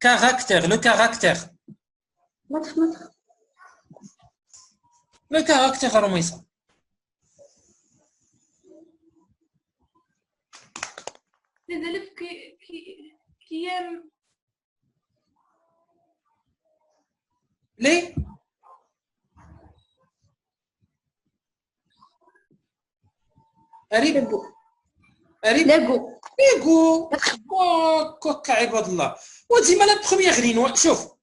caractère, le caractère. Le caractère رميصة. Les élèves qui aiment les قريب قريب ليغو كوكا عباد الله. وديما لا بروميير لين شوف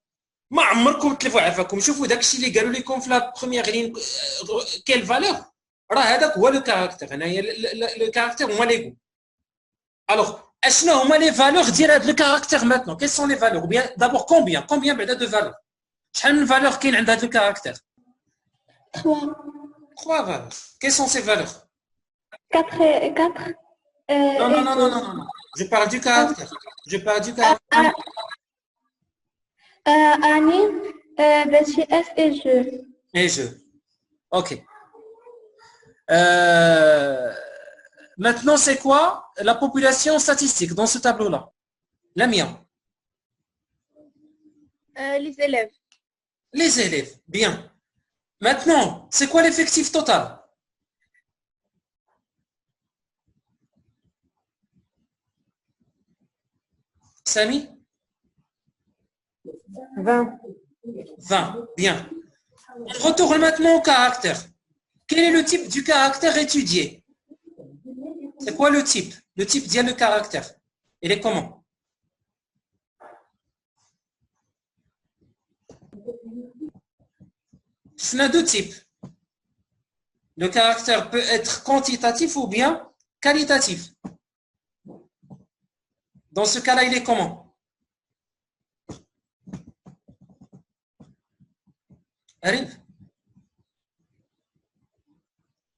ما عمركم تلفوا عفاكم شوفوا داكشي اللي قالوا لكم في لا بروميير لين كيل فالور راه هذاك هو لو كاركتير. هنايا لو كاركتير هما ليغو. الوغ اشنو هما لي فالور ديال هذا لو كاركتير ماتنون؟ كيل سون لي فالور؟ بيان دابور كومبيان بعدا دو فالور؟ شحال من فالور كاين عند هذا لو كاركتير؟ 3 valeurs. Quelles sont ces valeurs? 4 et 4 Non. Je parle du caractère. Annie, BTS et je. Et je. Ok. Maintenant, c'est quoi la population statistique dans ce tableau-là? La mienne. Les élèves. Les élèves. Bien. Maintenant, c'est quoi l'effectif total? Samy? 20. 20. Bien. On retourne maintenant au caractère. Quel est le type du caractère étudié? C'est quoi le type? Le type dit le caractère. Il est comment? Il y a deux types. Le caractère peut être quantitatif ou bien qualitatif. Dans ce cas-là, il est comment? Arrive.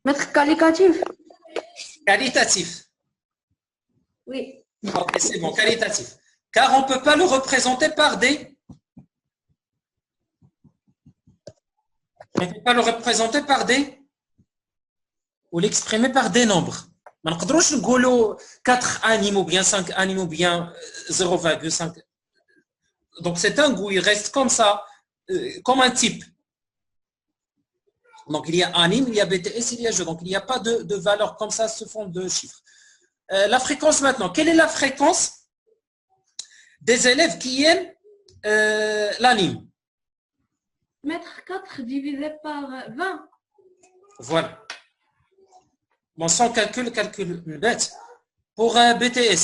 Maître qualitatif. Qualitatif. Oui. Ok, c'est bon, qualitatif. Car on ne peut pas le représenter par des... On ne peut pas le représenter par des... ou l'exprimer par des nombres. ما نقدروش نقولوا 4 animaux bien 5 animaux bien 0,5. Donc c'est un goût, il reste comme ça, comme un type. Donc il y a anime, il y a BTS, il y a jeu. Donc il n'y a pas de valeur comme ça, ce fond de chiffres. La fréquence maintenant. Quelle est la fréquence des élèves qui aiment l'anime? Mettre 4 divisé par 20. Voilà. Bon, sans calcul bête. Pour BTS.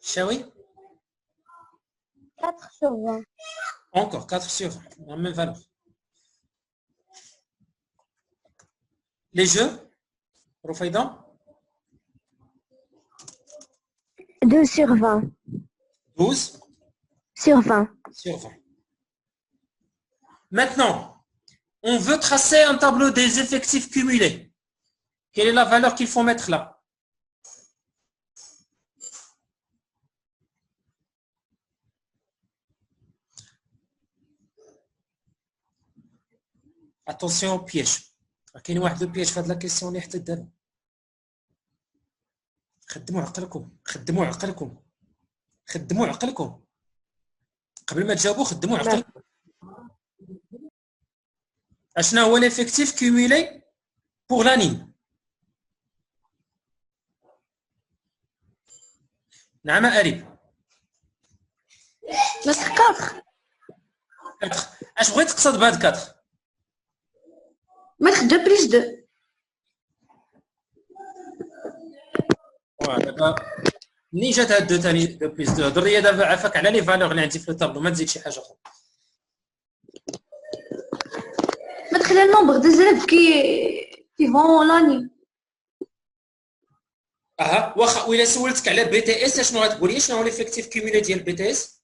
Chaoui? 4 sur 20. Encore 4 sur 20, la même valeur. Les jeux, Roufaïdan? 2 sur 20. 12 sur 20. sur 20. Maintenant, on veut tracer un tableau des effectifs cumulés. Quelle est la valeur qu'il faut mettre là? Attention au piège. كاين واحد لو بياج في هاد لا كيسيون اللي حتى دابا. خدموا عقلكم. قبل ما تجاوبوا خدموا عقلكم. اشنا هو l'effectif cumulé pour l'anime؟ نعم قريب. 4. 4. اش بغيت تقصد بهاد 4؟ Mettre 2 plus 2. دابا منين جات هاد 2 ثاني 2 بلس 2؟ هضر لي دابا عافاك على لي فالور اللي عندي في الطابلو، ما تزيد شي حاجه اخرى. Mettre le nombre des élèves qui vont l'année. واخا وإلا سولتك على بي تي اس اشنو غتقول لي؟ شنو هو ليفيكتيف كيميلي ديال بي تي اس؟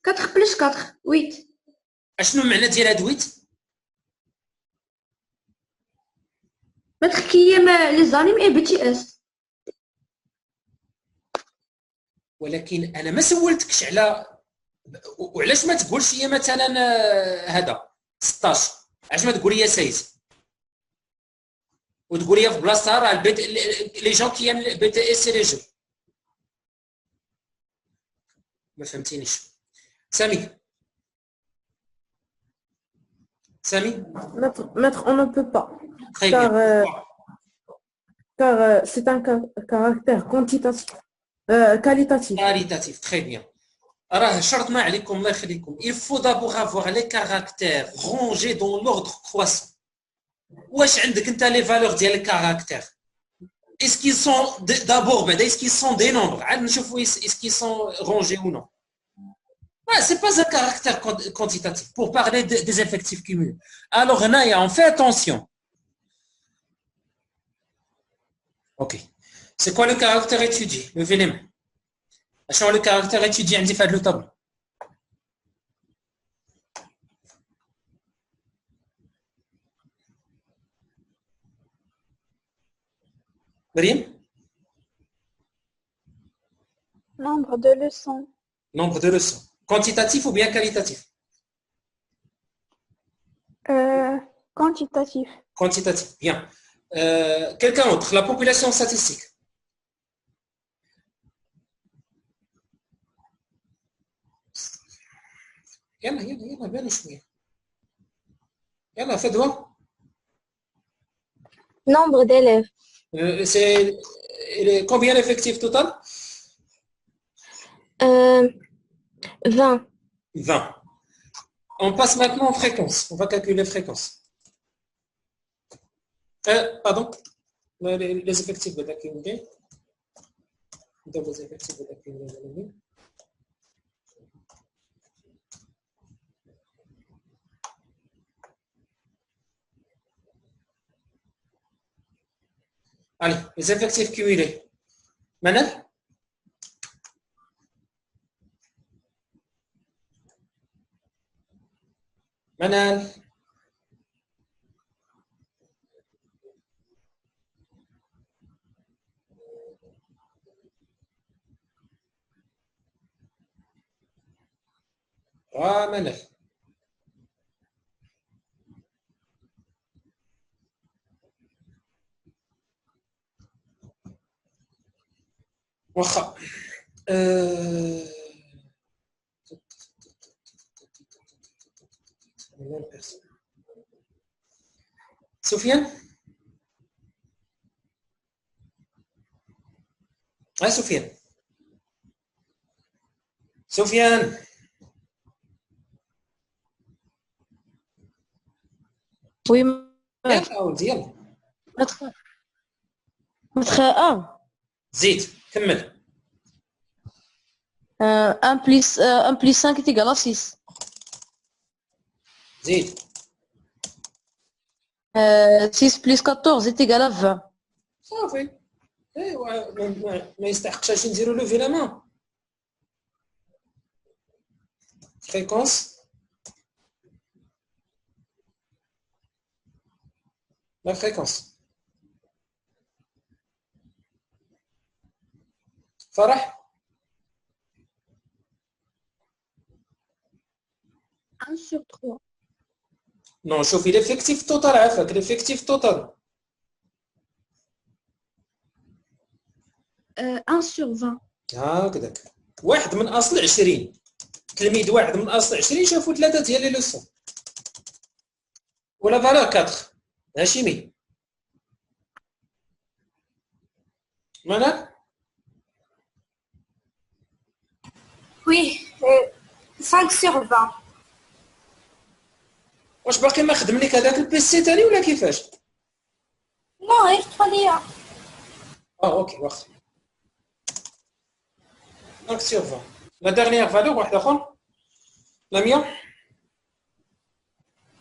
4 plus 4 8. اشنو المعنى ديال هاد 8؟ Mettre qui aime les animes et BTS. ولكن انا ما سولتكش على وعلاش ما تقولش هي مثلا هذا 16؟ علاش ما تقول لي 16؟ وتقول لي في بلاصتها راه لي جون كي البي تي اس سي لي جو. ما فهمتينيش. سامي. Maître, on ne peut pas. Très car, bien. car c'est un caractère quantitatif, qualitatif. Qualitatif, très bien. راه شرطنا عليكم الله يخليكم. Il faut d'abord avoir les caractères rangés dans l'ordre croissant. واش عندك انت لي فالور ديال الكاركتير؟ est-ce qu'ils sont d'abord est-ce qu'ils sont des nombres؟ عاد نشوفوا est-ce qu'ils sont rangés ou non. C'est pas un caractère quantitatif pour parler des effectifs cumulés. Alors هنايا on fait attention. OK. C'est quoi le caractère étudié? Levez les mains. شنو le caractère étudié عندي في هذا le tableau؟ مريم؟ Nombre de leçons. Nombre de leçons. Quantitatif ou bien qualitatif? Quantitatif. Quantitatif, bien. Quelqu'un d'autre, la population statistique. يلا بينوا شوية. يلا فدوى. Nombre d'élèves. C'est combien d'effectifs total? 20. 20. On passe maintenant en fréquence. On va calculer fréquence. Pardon. Les effectifs de l'accumulé. Les effectifs de l'accumulé. Allez, les effectifs cumulés. Manel? Manel? Ah, Manel. واخا سفيان سفيان Oui, يلا ولدي يلا maître 1. زيد كمل. 1 plus 5 est égal à 6. زيد 6 plus 14 est égal à 20. صافي. ايوا ما يستحقش اش نديرو لو في لا مان. Fréquence. La fréquence. فرح 1 sur 3. نو شوفي ليفيكتيف توتال عافاك ليفيكتيف توتال 1 sur 20. هكذاك واحد من اصل 20 تلميذ واحد من اصل 20 شافوا ثلاثه ديال لي لوسون ولا فالور 4 هاشمي مانا Oui, 5 sur 20. واش باقي ما خدم لك هذاك البيسي تاني ولا كيفاش؟ Non, il fallait. اوكي واخا 5 sur 20 لا ديرنيير فالور واحد اخر لا 100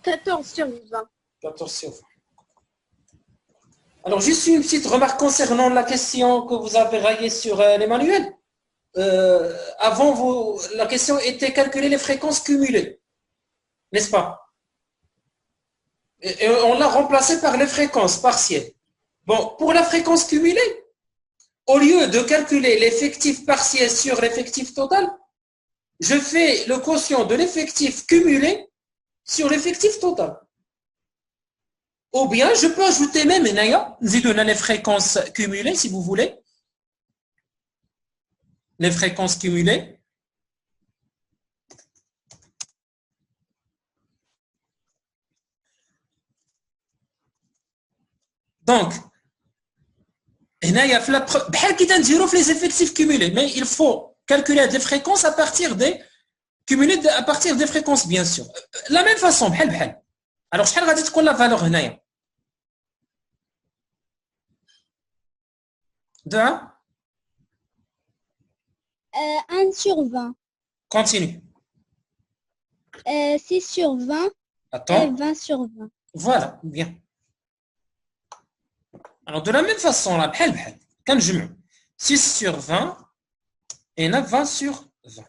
14 sur 20. 14 sur 20. Alors, juste une petite remarque concernant la question que vous avez raillée sur les manuels. Avant, la question était calculer les fréquences cumulées, n'est-ce pas? Et on l'a remplacé par les fréquences partielles. Bon, pour la fréquence cumulée, au lieu de calculer l'effectif partiel sur l'effectif total, je fais le quotient de l'effectif cumulé sur l'effectif total. Ou bien, je peux ajouter même, les fréquences cumulées, si vous voulez. Les fréquences cumulées. Donc, il y a les effectifs cumulés, mais il faut calculer des fréquences à partir des cumulés à partir des fréquences, bien sûr. La même façon, بحال. Alors, شحال غادي تكون la valeur هنايا؟ De 1 sur 20. Continue. 6 sur 20 et Attends. 20 sur 20. Voilà, bien. Alors, de la même façon, là, بحال. كنجمعوا 6 sur 20 et 20 sur 20.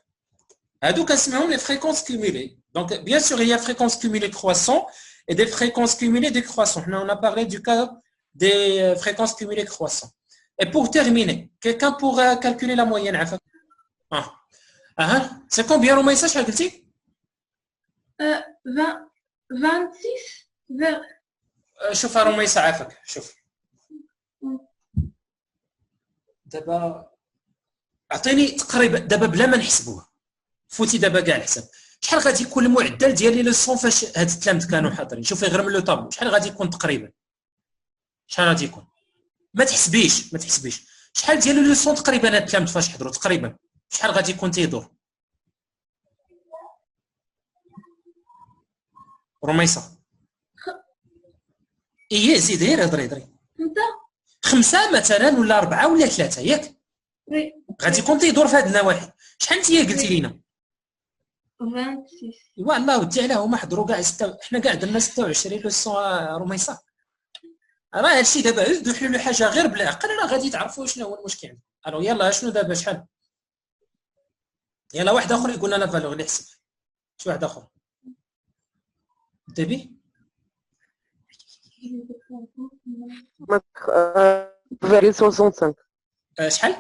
هادو كنسميوهم les fréquences cumulées. Donc, bien sûr, il y a fréquences cumulées croissant et des fréquences cumulées décroissantes. On a parlé du cas des fréquences cumulées croissantes. Et pour terminer, quelqu'un pourrait calculer la moyenne. C'est combien, Romaïssa, شحال قلتي؟ 26 vers شوف روميسا عافاك شوف دابا اعطيني تقريبا دابا بلا ما نحسبوها فوتي دابا كاع الحساب شحال غادي يكون المعدل ديال لي لوسون فاش هاد التلامذ كانوا حاضرين شوفي غير من لو طابلو شحال غادي يكون تقريبا شحال غادي يكون ما تحسبيش شحال ديال لي لوسون تقريبا هاد التلامذ فاش حضروا تقريبا شحال غادي يكون تيدور رميصه زيد غير هضري 5 مثلا ولا 4 ولا 3 ياك غادي يكون تيدور في هاد النواحي شحال انت قلتي لينا 26 ايوا الله ودي علاه هما حضروا كاع حنا كاع درنا 26 لوسون رميصه راه هادشي دابا عزدوا حلوا حاجه غير بالعقل راه غادي تعرفوا شنو هو المشكل الو يلا شنو دابا شحال يلا واحد اخر يقول لنا فالور اللي حسب شي واحد اخر دابي 4,65. شحال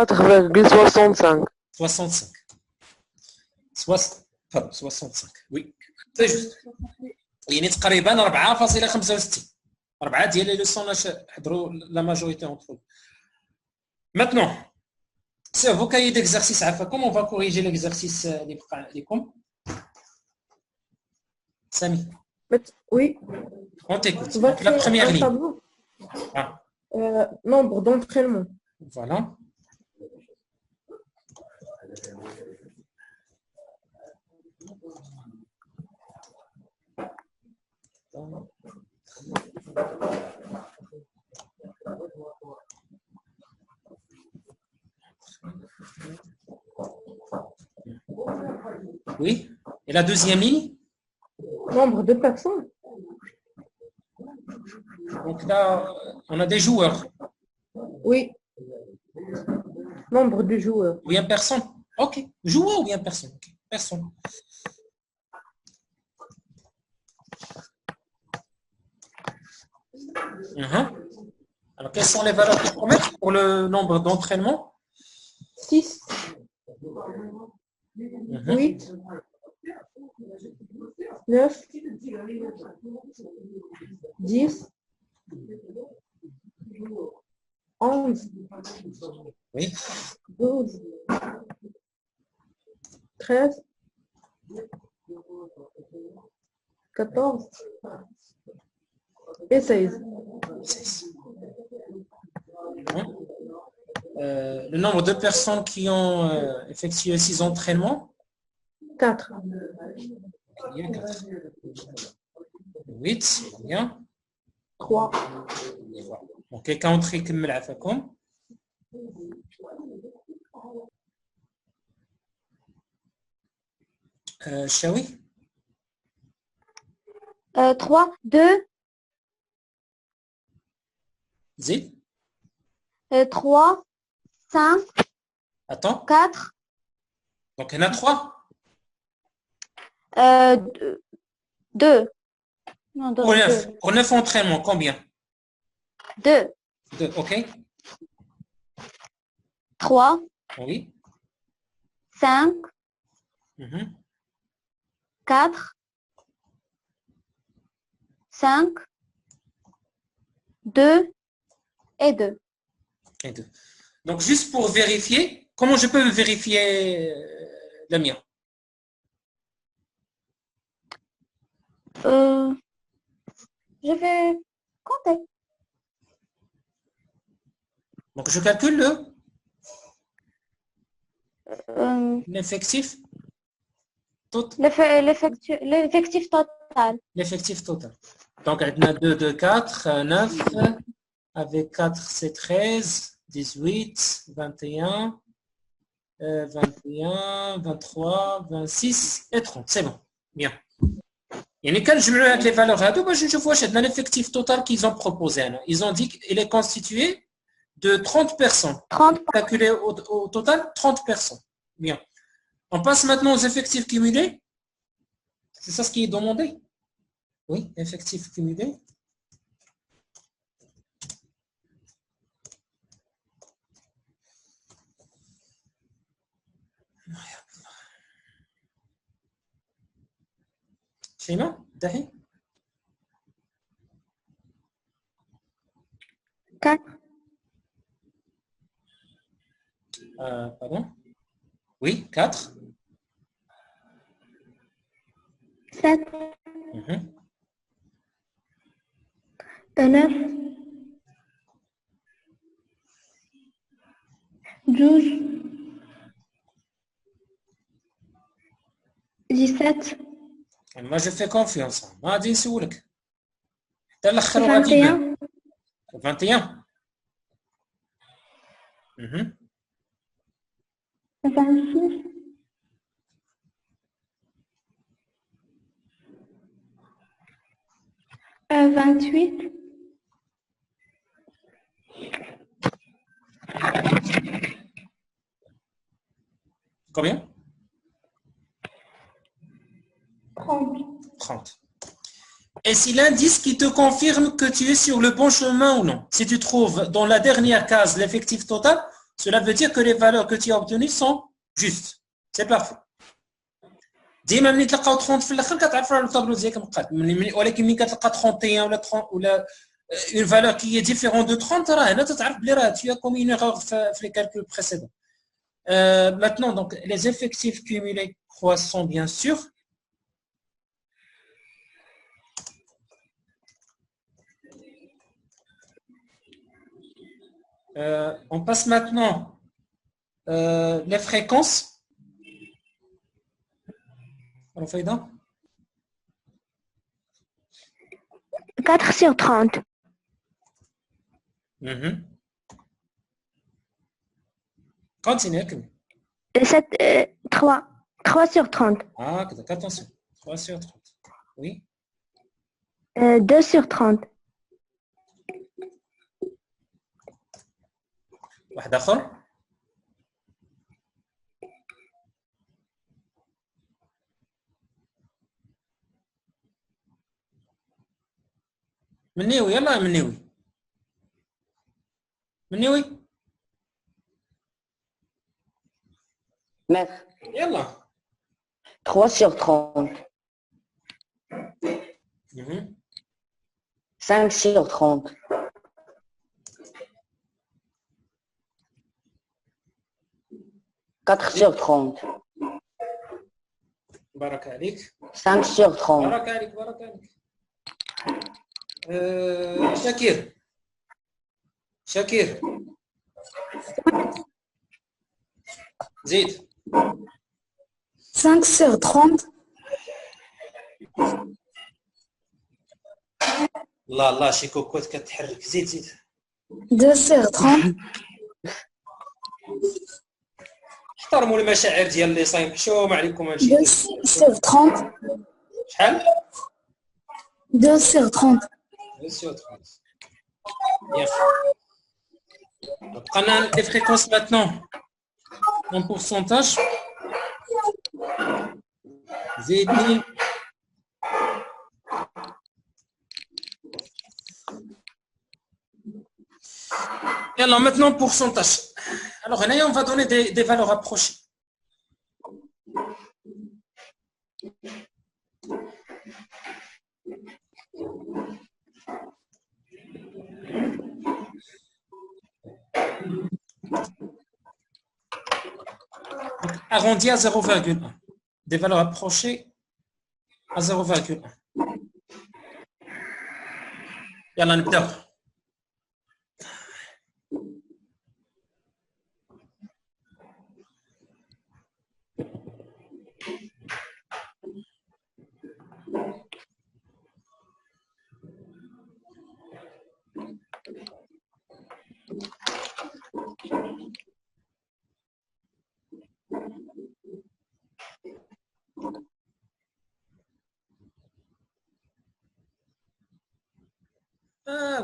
4,65. 65 65 وي سي جوست يعني تقريبا 4.65 4 ديال لي لوسون حضروا لا ماجوريتي اونتر maintenant c'est vos cahiers d'exercice عافاكم on va corriger l'exercice اللي بقى لكم سامي Oui. on t'écoute On va la créer première un ligne tableau. Nombre d'entraînements. voilà oui et la deuxième ligne Nombre de personnes. donc là on a des joueurs Oui. Nombre de joueurs. ou bien personne ok joueur ou bien personne okay. Personne Alors, quelles sont les valeurs qu'il faut mettre pour le nombre d'entraînements 6. 8. 9. 10. 11. Oui. 12. 13. 14. Et 16. Le nombre de personnes qui ont effectué 6 entraînements 4. Il y a 4. 8, bien. 3. Donc, quelqu'un entre يكمل عفاكم. Shawi 3, 2, زيد 3, 5, Attends. 4. Donc, il y en a 3 2. Non, Pour 9. Pour 9 entraînements, combien 2. 2, ok. 3, Oui. 5, 4, 5, 2 et 2. Et 2. Donc, juste pour vérifier, comment je peux vérifier le mien? Je vais compter. Donc, je calcule Euh, l'effectif total. L'effectif total. L'effectif total. Donc, on a 2, 2, 4, 9. Avec 4, c'est 13, 18, 21, 21, 23, 26 et 30. C'est bon. Bien. يعني كان نجمعوا avec les valeurs هادو باش نشوفوا واش عندنا l'effectif total qu'ils ont proposé. Ils ont dit qu'il est constitué de 30 personnes. 30. Calculé au total 30 personnes. Bien. On passe maintenant aux effectifs cumulés. C'est ça ce qui est demandé? Oui, effectifs cumulés. شيماء دحي 4. Pardon? Oui, 4. 7. Mhm. 9. 12. 17. Moi, je fais confiance. غادي نسولك حتى الاخر وغادي يبان. 21. 26. 28. Combien? 30. 30. Et si l'indice qui te confirme que tu es sur le bon chemin ou non? Si tu trouves dans la dernière case l'effectif total, cela veut dire que les valeurs que tu as obtenues sont justes. C'est parfait. ديما ملي تلقاو 30 في الاخر كتعرفوا على الطابلو ديالك مقاد ولكن ملي كتلقى 31 ولا 30 ولا une valeur qui est différente de 30 راه هنا تتعرف بلي راه tu as commis une erreur في les calculs précédents. Maintenant donc les effectifs cumulés croissants bien sûr. On passe maintenant les fréquences. On fait donc 4 sur 30. Continue. 3. 3 sur 30. Ah, attention. 3 sur 30. Oui. 2 sur 30. واحد آخر. منيوي يلا منيوي Maître, يلا 3 sur 30. 5 sur 30. 4 sur 30. بارك عليك 5 sur 30. بارك عليك شاكير زيد 5 sur 30. الله شي كوكوت كتحرك زيد 2 sur 30. احترموا المشاعر ديال اللي صايم حشومه عليكم هادشي 2 sur 30. شحال 2 sur 30. Bien. Donc, on a les fréquences maintenant en pourcentage. زيدني Et alors maintenant pourcentage. Alors on va donner des valeurs approchées. arrondi à 0,1. Des valeurs approchées à 0,1. يلا نبداو.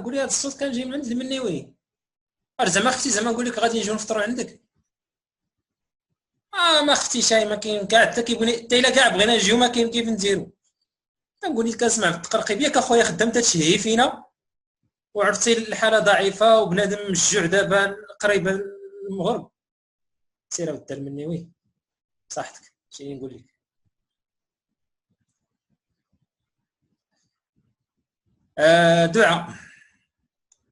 قولي هذا الصوت كان جاي من عند المنيوي. زعما اختي زعما نقول لك غادي نجيو نفطروا عندك. ما اختي شاي ما كاين كاع حتى كيبغي حتى الا كاع بغينا نجيو ما كاين كيف نديرو. نقول لك كنسمع في التقرقيب ياك اخويا خدام تتشهي فينا وعرفتي الحاله ضعيفه وبنادم مشجوع دابا قريبه المغرب. سير اودي المنيوي صحتك شي نقول لك. دعاء.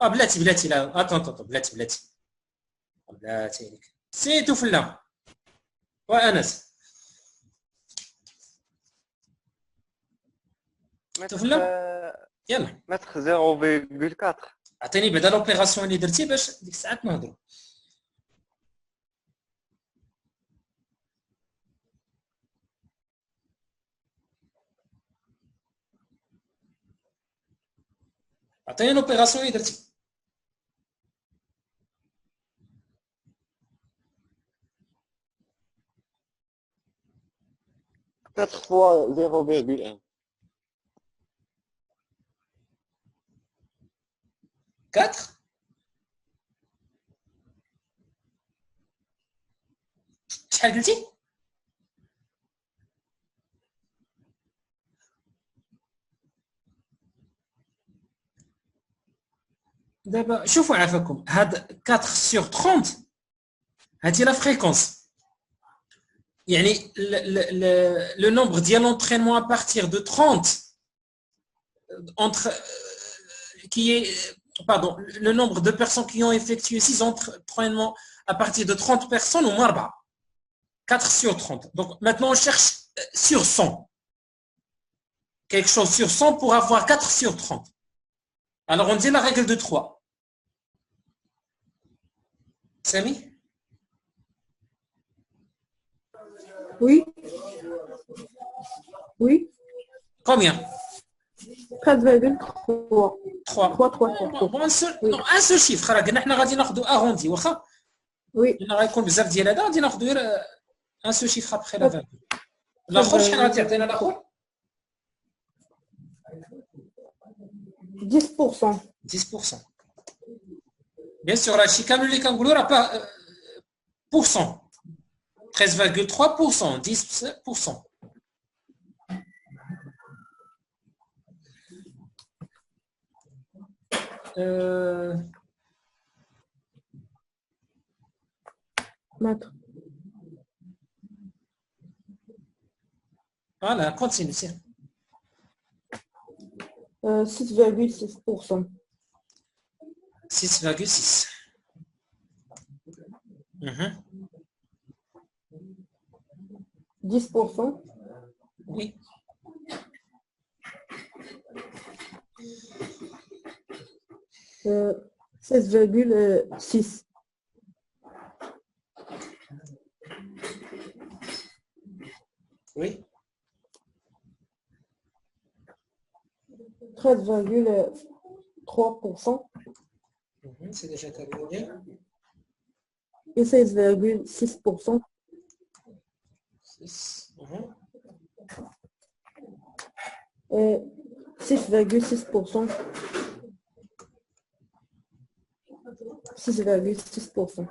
بلاتي لا طنطو بلاتي لك سيتو فلا وانس تفلا يلا متر 0,4 عطيني بعدا لوبيراسيون اللي درتي باش ديك الساعات نهضروا. عطيني لوبيراسيون اللي درتي. 4 fois 0,1 4 شحال قلتي؟ دابا شوفوا عافاكم هاد 4 sur 30 هادي لا فريكونس يعني le nombre ديال l'entraînement à partir de 30 entre qui est pardon le nombre de personnes qui ont effectué 6 entraînements à partir de 30 personnes ou moins 4 sur 30. Donc maintenant on cherche sur 100 quelque chose sur 100 pour avoir 4 sur 30. Alors on dit la règle de 3. Samy? Oui. Oui. Combien? 13,3. 3. 3. Bon, un seul chiffre. قلنا حنا غادي ناخذوا arrondi واخا. Oui. لأن غيكون بزاف ديال هذا غادي ناخذوا غير un seul chiffre après la valeur. الاخر شحال غادي يعطينا الاخر؟ 10%. 10%. Bien sûr هادشي كامل اللي كنقولوا راه با pourcent. 13,3%, 10%. Mètre. Voilà, continue. 6,6%. 6,6. 10%. Oui. Euh, 16,6. Oui. 13,3%. C'est déjà terminé. Et 16,6%. 6. Et 6,6%. 6,6%.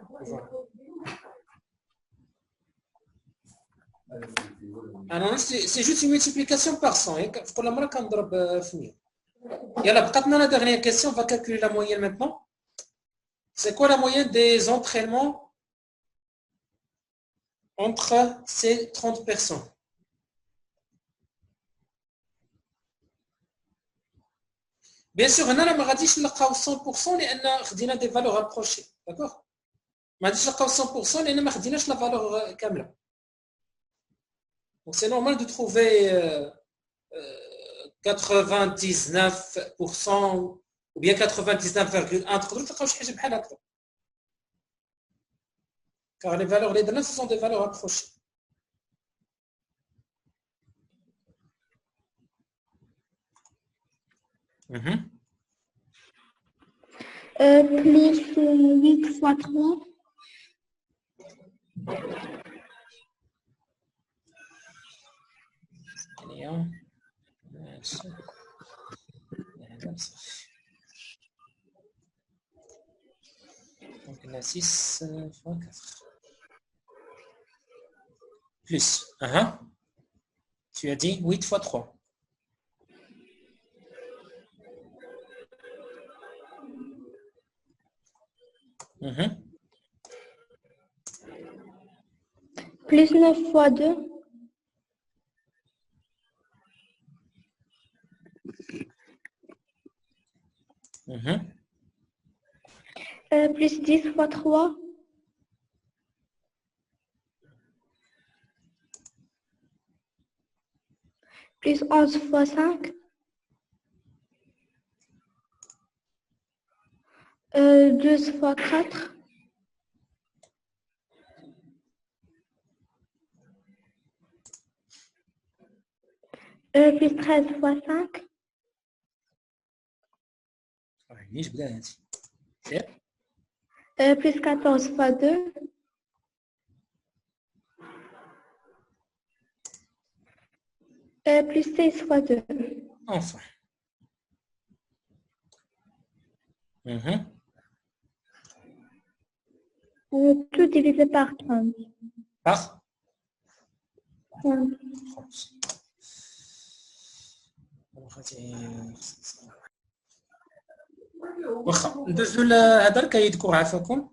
Alors, c'est juste une multiplication par 100. Pour la marque, on doit finir. Et alors, quand on a la dernière question, on va calculer la moyenne maintenant. C'est quoi la moyenne des entraînements entre ces 30 personnes? Bien sûr, on a la maladie, je l'ai 100% لأن خدينا des valeurs rapprochées. D'accord? ما غاديش نلقاو 100% لأن ما خديناش la valeur كاملة. Donc, c'est normal de trouver 99% ou bien 99,1 تقدروا تلقاو شي حاجه بحال هكا. Car les valeurs les données ce sont des valeurs approchées. Plus 8 fois 3. Donc, on a 6 fois 4. Plus. Tu as dit 8 fois 3. Plus 9 fois 2. Plus 10 fois 3. Plus 11 fois 5. 12 fois 4. Plus 13 fois 5. Plus 14 fois 2. Plus 16 fois 2. Enfin. Tout divisé par 30. Par 30. 30. واخا ندوزو لهذا الكيدكم عافاكم.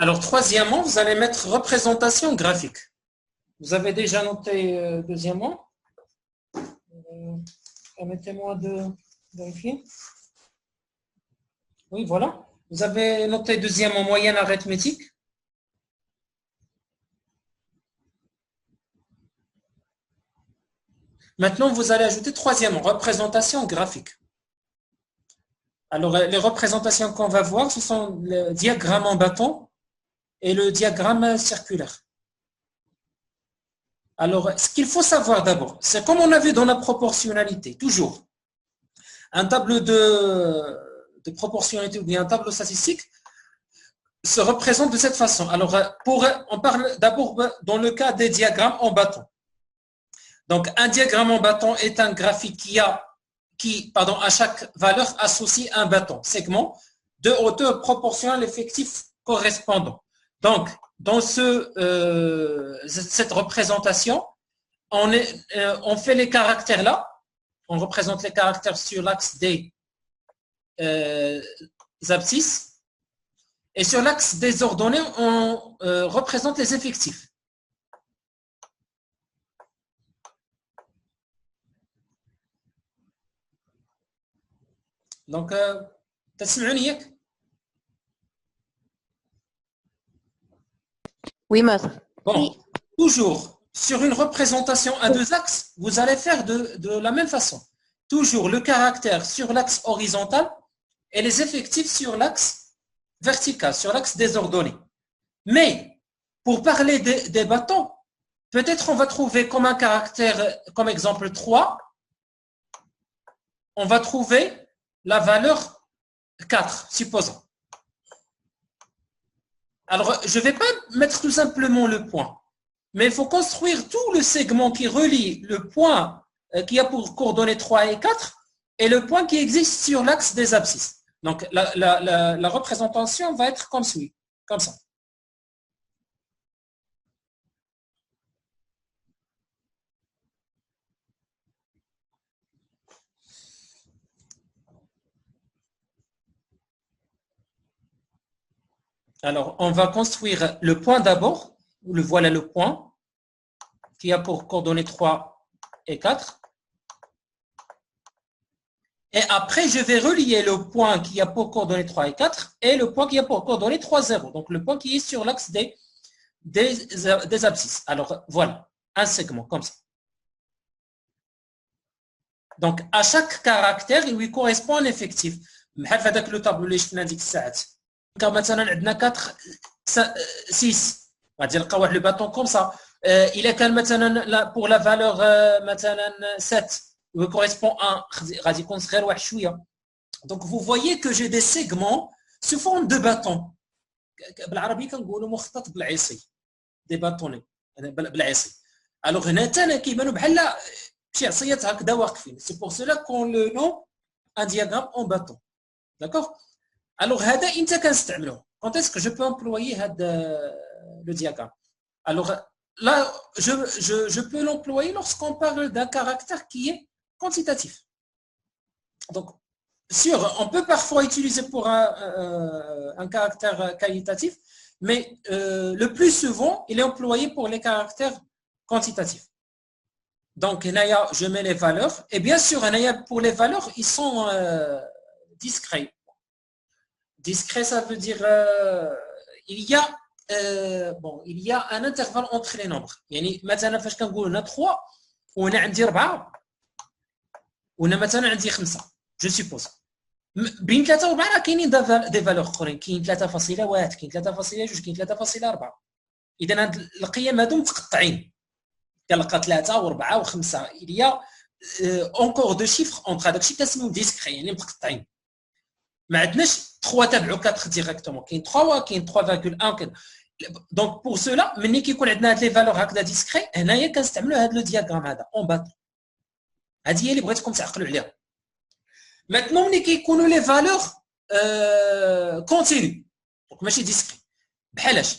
Alors, troisièmement, vous allez mettre représentation graphique. Vous avez déjà noté deuxièmement. Permettez-moi de vérifier. Oui, voilà. Vous avez noté deuxièmement moyenne arithmétique. Maintenant, vous allez ajouter troisièmement représentation graphique. Alors, les représentations qu'on va voir, ce sont le diagramme en bâton et le diagramme circulaire. Alors, ce qu'il faut savoir d'abord, c'est comme on a vu dans la proportionnalité, toujours, un tableau de proportionnalité ou bien un tableau statistique se représente de cette façon. Alors, on parle d'abord dans le cas des diagrammes en bâton. Donc, un diagramme en bâton est un graphique qui, à chaque valeur associe un bâton, segment, de hauteur proportionnelle à l'effectif correspondant. Donc, dans cette représentation, on fait les caractères là, on représente les caractères sur l'axe des abscisses, et sur l'axe des ordonnées, on représente les effectifs. Donc, تسمعوني ياك؟ Oui, maître. Bon, toujours, sur une représentation à deux axes, vous allez faire de la même façon. Toujours le caractère sur l'axe horizontal et les effectifs sur l'axe vertical, sur l'axe des ordonnées. Mais, pour parler des bâtons, peut-être on va trouver comme un caractère, comme exemple 3, on va trouver la valeur 4, supposons. Alors, je ne vais pas mettre tout simplement le point, mais il faut construire tout le segment qui relie le point qui a pour coordonnées 3 et 4 et le point qui existe sur l'axe des abscisses. Donc, la représentation va être comme suit, comme ça. Alors, on va construire le point d'abord. Voilà le point qui a pour coordonnées 3 et 4. Et après, je vais relier le point qui a pour coordonnées 3 et 4 et le point qui a pour coordonnées 3, 0. Donc, le point qui est sur l'axe des abscisses. Alors, voilà, un segment comme ça. Donc, à chaque caractère, il lui correspond un effectif. بحال في هذاك لو طابلو اللي شفنا ديك الساعات. مثلا عندنا 4 6 غادي نلقى واحد لو باطون كوم سا. الا كان مثلا بور لا فالور مثلا 7 il correspond à غادي يكون صغير واحد شويه. Donc vous voyez que j'ai des segments sous forme de bâtons. بالعربي كنقولوا مخطط بالعصي. دي باتوني بالعصي. الوغ هنا حتى كيبانوا بحال شي عصيات هكذا واقفين. C'est pour cela qu'on le nomme un diagramme en bâton. D'accord? Alors هذا امتى كنستعملوه؟ Quand est-ce que je peux employer le diagramme? Alors là, je peux l'employer lorsqu'on parle d'un caractère qui est quantitatif. Donc, on peut parfois utiliser pour un caractère qualitatif, mais le plus souvent, il est employé pour les caractères quantitatifs. Donc, je mets les valeurs. Et bien sûr, pour les valeurs, ils sont discrets. Discret, ça veut dire il y a un intervalle entre les nombres. يعني مثلا فاش كنقول هنا 3 وهنا عندي 4 وهنا مثلا عندي 5 جو سيبوز بين 3 و 4 راه كاينين دي فالور اخرين. كاين 3.1 كاين 3.2 كاين 3.4. اذا هاد القيم هادو متقطعين. كنلقى 3 و4 و5. il y a encore deux chiffres entre هذاك الشيء كنسميو ديسكري يعني متقطعين. ما عندناش 3 تبعو 4 ديريكتومون. كاين 3 كاين 3.1 كاين. دونك بور سولا ملي كيكون عندنا هاد لي فالور هكذا ديسكري هنايا كنستعملوا هاد لو دياغرام هذا اون باتون. هذه هي اللي بغيتكم تعقلوا عليها. ماتنون ملي كيكونوا لي فالور كونتينيو دونك ماشي ديسكري بحالاش.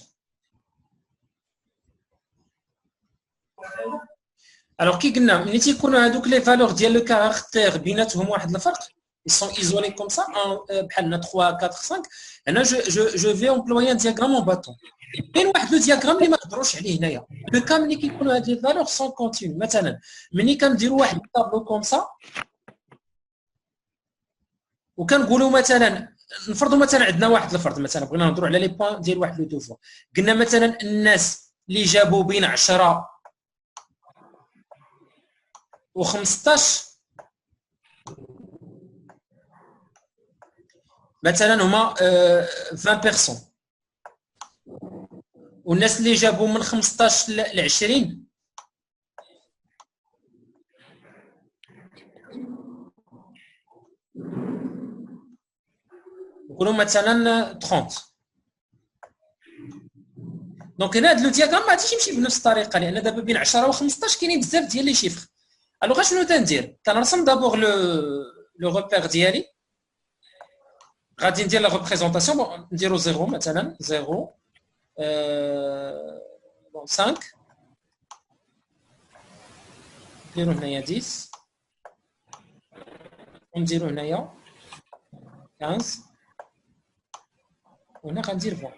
الوغ كي قلنا ملي تيكونوا هادوك لي فالور ديال لو كاركتير بيناتهم واحد الفرق ils sont isolés comme ça بحالنا 3 4 5. هنا je vais employer un diagramme en bâton. كاين واحد لو دياغرام اللي ما نهضروش عليه هنايا. لو كان ملي كيكونوا هاد لي فالور سون كونتينيو. مثلا ملي كنديروا واحد الطابلو كوم سا وكنقولوا مثلا نفرضوا مثلا عندنا واحد الفرض. مثلا بغينا نهضروا على لي بوين ديال واحد لو دو فوا. قلنا مثلا الناس اللي جابوا بين 10 و 15 مثلا هما 20 بيرسون. والناس اللي جابوا من 15 ل 20 نقولوا مثلا 30. دونك هنا هذا لو دياغرام ما غاديش يمشي بنفس الطريقه لان دابا بين 10 و 15 كاينين بزاف ديال لي شيفر. الوغ شنو تندير؟ كنرسم دابور لو ريبير ديالي. غادي ندير لا ريبريزونطاسيون. نديرو 0 مثلا 0 5 نديرو هنايا 10 ونديرو هنايا 15 وهنا غندير 20.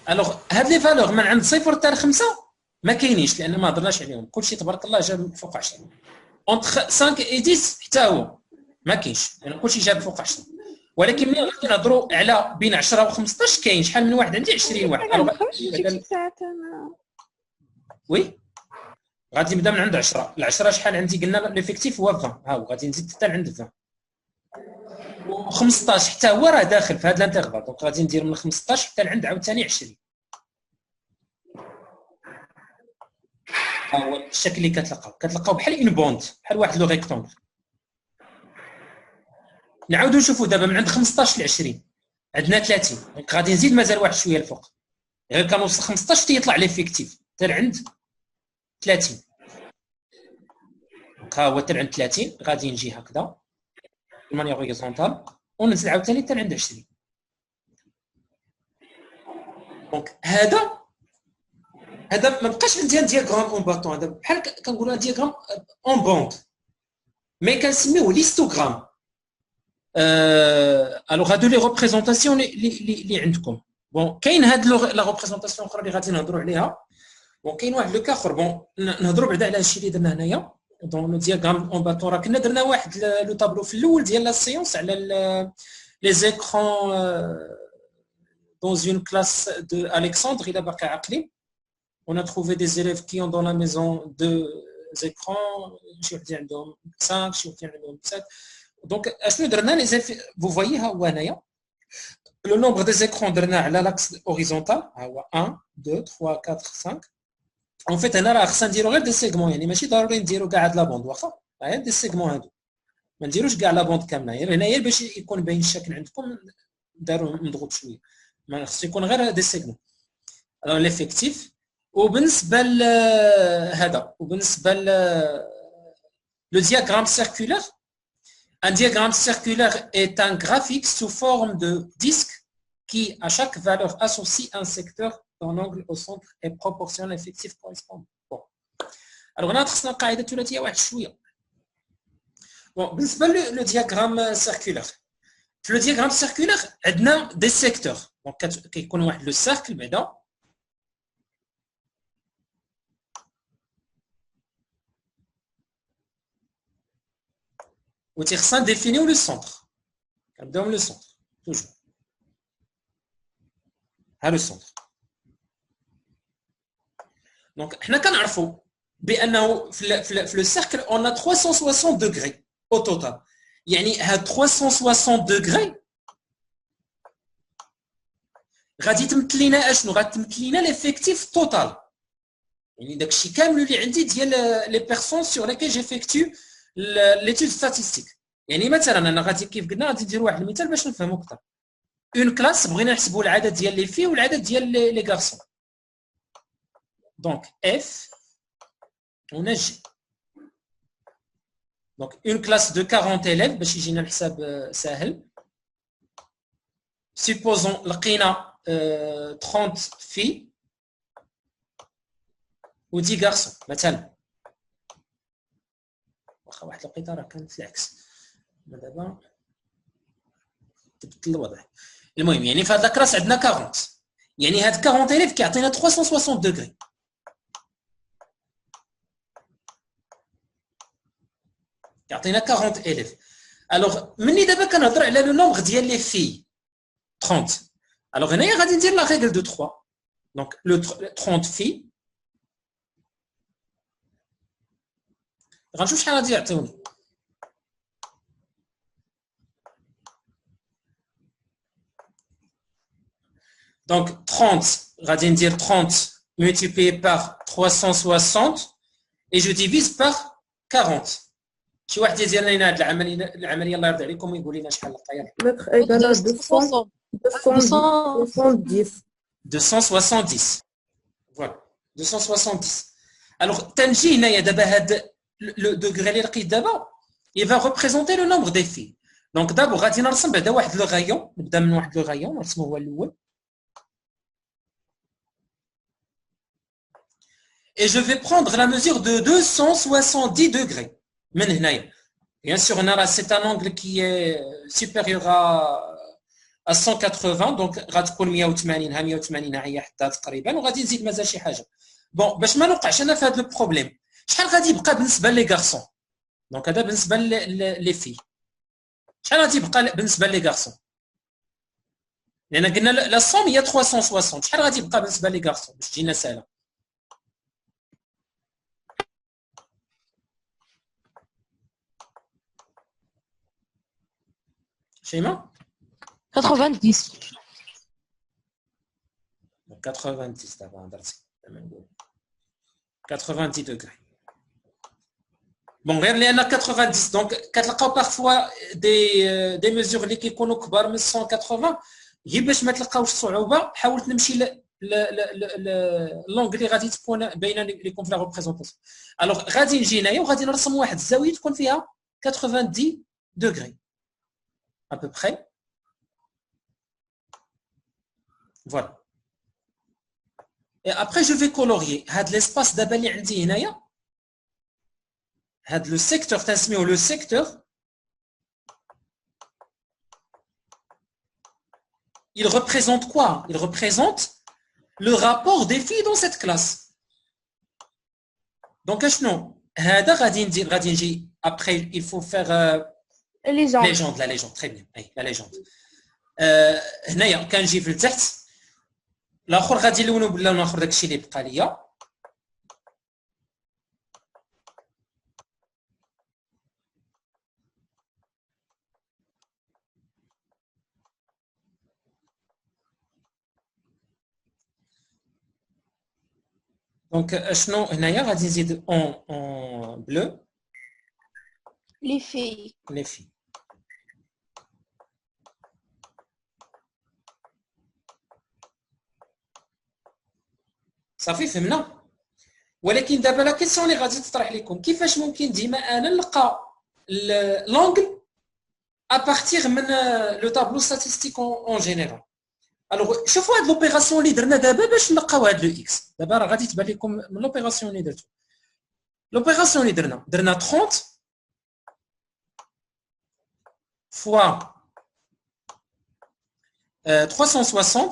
الوغ هاد لي فالور من عند 0 حتى ل 5 ما كاينينش لان ما هضرناش عليهم. كلشي تبارك الله جاب فوق 10. اونتر 5 و 10 حتى هو ما كاينش لان كلشي جاب فوق 10. ولكن ملي غادي نهضروا على بين 10 و 15 كاين. شحال من واحد عندي 20 واحد. وي غادي نبدا من عند 10. ال10 شحال عندي؟ قلنا ليفيكتيف هو 20. ها هو غادي نزيد حتى لعند 20 و 15 حتى هو راه داخل في هذا الانترفال. دونك غادي ندير من 15 حتى لعند عاوتاني 20. ها هو الشكل اللي كتلقاو بحال اون بوند بحال واحد لو ريكتونغل. نعاودو نشوفوا دابا من عند 15 ل 20 عندنا 30. دونك غادي نزيد مازال واحد شويه الفوق. غير كنوصل 15 تيطلع ليفيكتيف حتى لعند 30. ها هو حتى لعند 30. غادي نجي هكذا المانيير هوريزونتال وننزل عاوتاني حتى لعند 20. دونك هذا ما بقاش عندي دياغرام اون باتون. هذا بحال كنقولوا دياغرام اون بوند مي كنسميوه ليستوغرام. الوغ هادو لي ريبريزونطاسيون اللي عندكم. بون كاين هاد لا ريبريزونطاسيون اخرى اللي غادي نهضروا عليها. بون كاين واحد لو كا اخر. بون نهضروا بعدا على هادشي اللي درنا هنايا دون لو دياغرام اون باتون. راه كنا درنا واحد لو طابلو في الاول ديال لا سيونس على لي زيكرون دون اون كلاس دو الكسندر الى باقي عاقلين. On a trouvé des élèves qui ont dans la maison 2 écrans, شي وحدين عندهم 5, شي وحدين عندهم 7. Donc اشنو درنا لي زيف vous voyez ها هو هنايا le nombre des écrans درنا على l'axe horizontal ها هو 1 2 3 4 5. en fait انا راه خصنا نديرو غير دي سيغمون يعني ماشي ضروري نديرو كاع هاد لا بوند واخا غير دي سيغمون هادو ما نديروش كاع لا بوند كامله غير هنايا باش يكون باين الشكل عندكم داروا مضغوط شويه ما خصو يكون غير دي سيغمون. alors l'effectif وبالنسبه لهذا وبالنسبه le diagramme circulaire. Un diagramme circulaire est un graphique sous forme de disque qui, à chaque valeur, associe un secteur dont l'angle au centre est proportionnel à l'effectif correspondant. Bon. Alors, on a une قاعدة ثلاثية واحد شوية. Bon, بالنسبة le diagramme circulaire. Le diagramme circulaire, عندنا des secteurs. Donc, كيكون واحد le cercle بعدا. و تيخصنا ديفينيو لو سونتر. كنبداو من لو سونتر توجور ها لو سونتر. دونك حنا كنعرفوا بانه في لو سيركل اون 360 دوغري او توتال. يعني هاد 360 دوغري غادي تمثل لينا اشنو؟ غادي تمثل لينا ليفيكتيف توتال. يعني داكشي كامل اللي عندي ديال لي بيرسون سور ليكي جيفيكتيو l'étude statistique. يعني مثلا انا غادي كيف قلنا غادي ندير واحد المثال باش نفهموا اكثر. اون كلاس بغينا نحسبوا العدد ديال لي في والعدد ديال لي غارسون. دونك اف هنا جي. دونك اون كلاس دو 40 élèves باش يجينا الحساب ساهل. سيبوزون لقينا 30 في و 10 غارسون مثلا. واخا واحد الوقيته راه كانت العكس دابا تبدل الوضع. المهم يعني في هاد الكلاس عندنا 40 يعني هاد 40 élèves كيعطينا 360 دوغري. كيعطينا 40 élèves. الوغ مني دابا كنهضر على لو نومبر ديال لي في 30. الوغ هنايا غادي ندير لا ريغل دو 3. دونك لو 30 في غنشوف شحال غادي يعطيوني. دونك 30 غادي ندير 30 multiplié par 360 et je divise par 40. شي واحد يدير لنا هاد العمليه الله يرضي عليكم ويقول لنا شحال لقيا. متر ايكال 270. 270 فوالا 270. الوغ تنجي هنايا دابا هاد le degré اللي لقيت دابا il va représenter le nombre des filles. donc d'abord غادي نرسم بعدا واحد لو غايون. نبدا من واحد لو غايون نرسمو هو الاول et je vais prendre la mesure de 270 degrés من هنايا. bien sûr on a c'est un angle qui est supérieur à 180 donc غتكون 180 ها 180 ها هي حتى تقريبا وغادي نزيد مازال شي حاجه. بون باش ما نوقعش انا في هذا البروبليم شحال غادي يبقى بالنسبه لي غارسون؟ دونك هذا بالنسبه لي في. شحال غادي يبقى بالنسبه لي غارسون؟ لان قلنا لا سوم هي 360. شحال غادي يبقى بالنسبه لي غارسون باش تجينا ساهله؟ شيماء 90. 90 دابا هضرتي زعما نقول 90 دوغري. بون غير لان 90 دونك كتلقاو بارفوا دي ميزور اللي كيكونوا كبار من 180 غير باش ما تلقاوش صعوبه حاولت نمشي لونغ اللي غادي تكون باينه ليكم في لا ريبريزونطاسيون. الوغ غادي نجي هنايا وغادي نرسم واحد الزاويه تكون فيها 90 دوغري à peu près. Voilà. Et après je vais colorier. هاد l'espace دابا اللي عندي هنايا هاد لو سيكتور تنسميوه لو سيكتور il représente quoi? Il représente le rapport des filles dans cette classe. Donc, هذا غادي نجي après il faut faire Légende. la légende très bien. La légende. هنايا كنجي في التحت الاخر غادي نلونو باللون الاخر داكشي اللي بقى ليا. دونك اشنو هنايا غادي نزيد اون بلو Les filles. لي في. صافي فهمنا. ولكن دابا لا كيسيون اللي غادي تطرح لكم كيفاش ممكن ديما انا نلقى لونغل ا بارتير من لو طابلو ستاتستيك اون جينيرال. الوغ شوفوا هاد لوبيراسيون اللي درنا دابا باش نلقاو هاد لو اكس. دابا راه غادي تبان لكم من لوبيراسيون اللي درتو. لوبيراسيون اللي درنا 30 فوا 360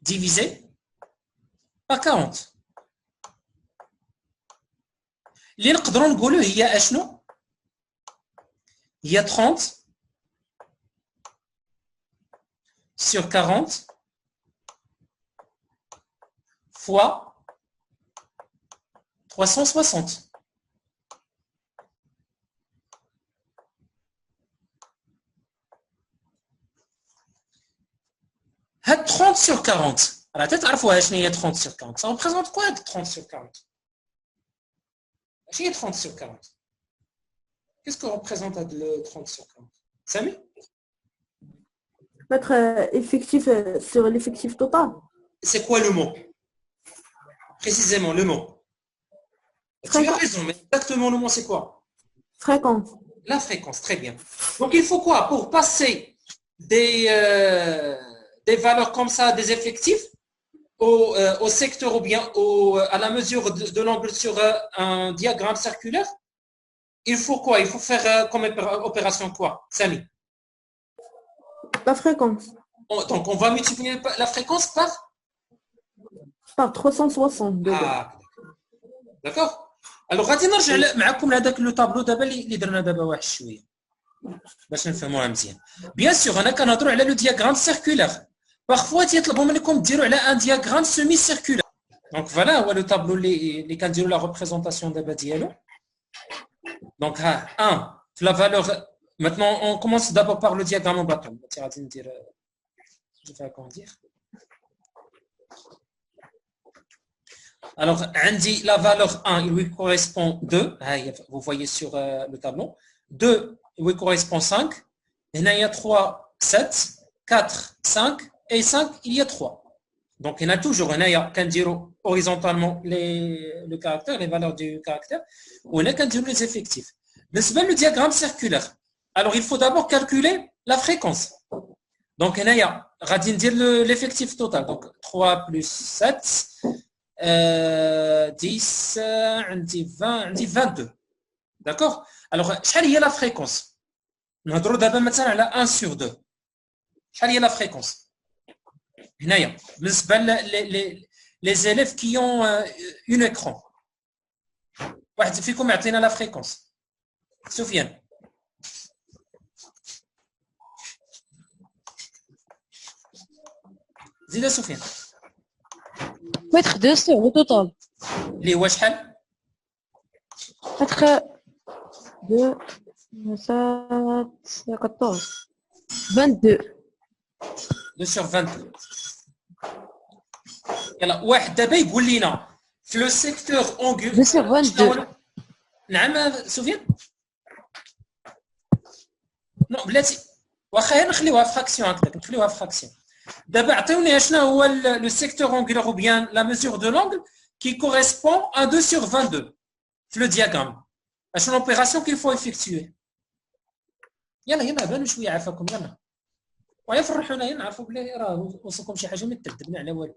divisé par 40. اللي نقدروا نقولوا هي اشنو؟ هي 30 sur 40 fois 360. هاد 30 sur 40 راه تعرفوها شنو هي 30 sur 40 ça représente quoi هاد 30 sur 40 شنو هي 30 sur 40 qu'est-ce que représente هاد 30 sur 40 سامي Mettre effectif sur l'effectif total. c'est quoi le mot précisément le mot tu as raison mais exactement le mot c'est quoi Fréquence. la fréquence très bien donc il faut quoi pour passer des valeurs comme ça des effectifs au secteur ou bien à la mesure de l'angle sur un diagramme circulaire, il faut quoi? Il faut faire comme opération quoi? Samy. La fréquence. Donc on va multiplier la fréquence par 360 degrés. Ah, d'accord. Alors غادي نرجع معكم لهذاك لو طابلو دابا اللي درنا دابا واحد شويه باش نفهموها مزيان. بيان سور انا كنهضروا على لو دياغرام سيركولير. بارفوا تيطلبوا منكم ديروا على ان دياغرام سيمي سيركولير. دونك فوالا هو لو طابلو اللي كنديروا لا ريبريزونطاسيون دابا ديالو. دونك ها 1 في لا فالور. Maintenant on commence d'abord par le diagramme en bâton. غادي ندير je vais agrandir. Alors عندي la valeur 1 il lui correspond 2. Vous voyez sur le tableau. 2 il lui correspond 5. هنا il y a 3 7 4 5 et 5 il y a 3. Donc il y en a toujours هنايا كنديروا horizontalement le caractère les valeurs du caractère وهنا كنديروا les effectifs. بالنسبه le diagramme circulaire. Alors il faut d'abord calculer la fréquence. Donc هنايا غادي ندير l'effectif total. Donc 3 plus 7 10 عندي 20 عندي 22. D'accord. Alors شحال هي la fréquence? نهضروا دابا مثلا على 1 sur 2. شحال هي la fréquence؟ هنايا بالنسبه les élèves qui ont un écran. واحد فيكم يعطينا la fréquence. سفيان. زيد سفيان. Mettre 2 sur le total. اللي هو شحال؟ Mettre 2, 7, 14, 22. 2 sur 22. يلا واحد دابا يقول لنا في لو سيكتور اونغول 2 sur 22. نعم سفيان؟ نو بلاتي واخا نخليوها في فراكسيون هكذاك نخليوها في فراكسيون. دابا عطيوني شنو هو لو سيكتور اونغولار ou bien la mesure de l'angle qui correspond à 2 sur 22 في لو دياغرام. اشنو لوبيراسيون qu'il faut effectuer. يلا بانوا شويه عافاكم يلا. ويا فرحونا نعرفوا بلي راه وصلكم شي حاجه ما تردبنا على والو.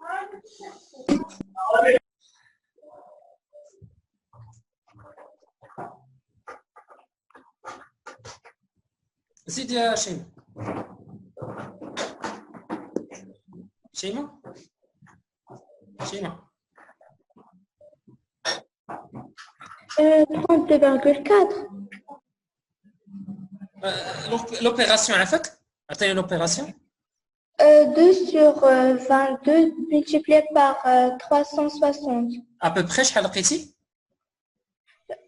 زيد يا شيماء. شيماء 32,4. L'opération عافاك عطيني l'opération. 2 sur 22 multiplié par 360. à peu près شحال لقيتي؟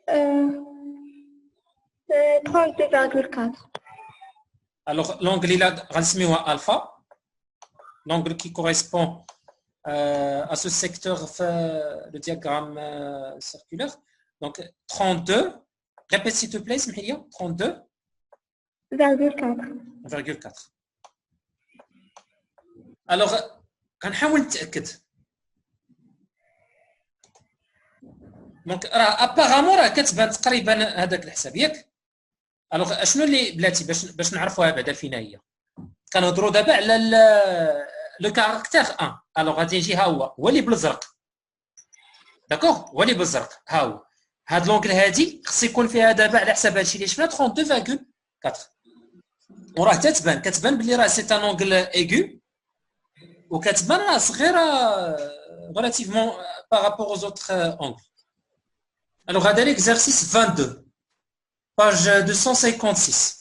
32,4. Alors l'angle là غنسميوها alpha. L'angle qui correspond à ce secteur le diagramme circulaire. Donc 32. Répète s'il te plaît, Smilia. 32,4. Alors غنحاول نتاكد. دونك راه ابارامون راه كتبان تقريبا هذاك الحساب ياك. الوغ اشنو اللي بلاتي باش نعرفوها بعدا فين هي. كنهضروا دابا على لو كاركتير 1. الوغ غادي يجي ها هو اللي بالازرق. داكوغ هو اللي بالازرق ها هو. هاد لونغل هادي خص يكون فيها دابا على حساب هادشي اللي شفنا 32,4. وراه كتبان بلي راه سي ان اونغل ايغو وكتبان راه صغيره relativement par rapport aux autres angles. Alors هذا l'exercice 22 page 256.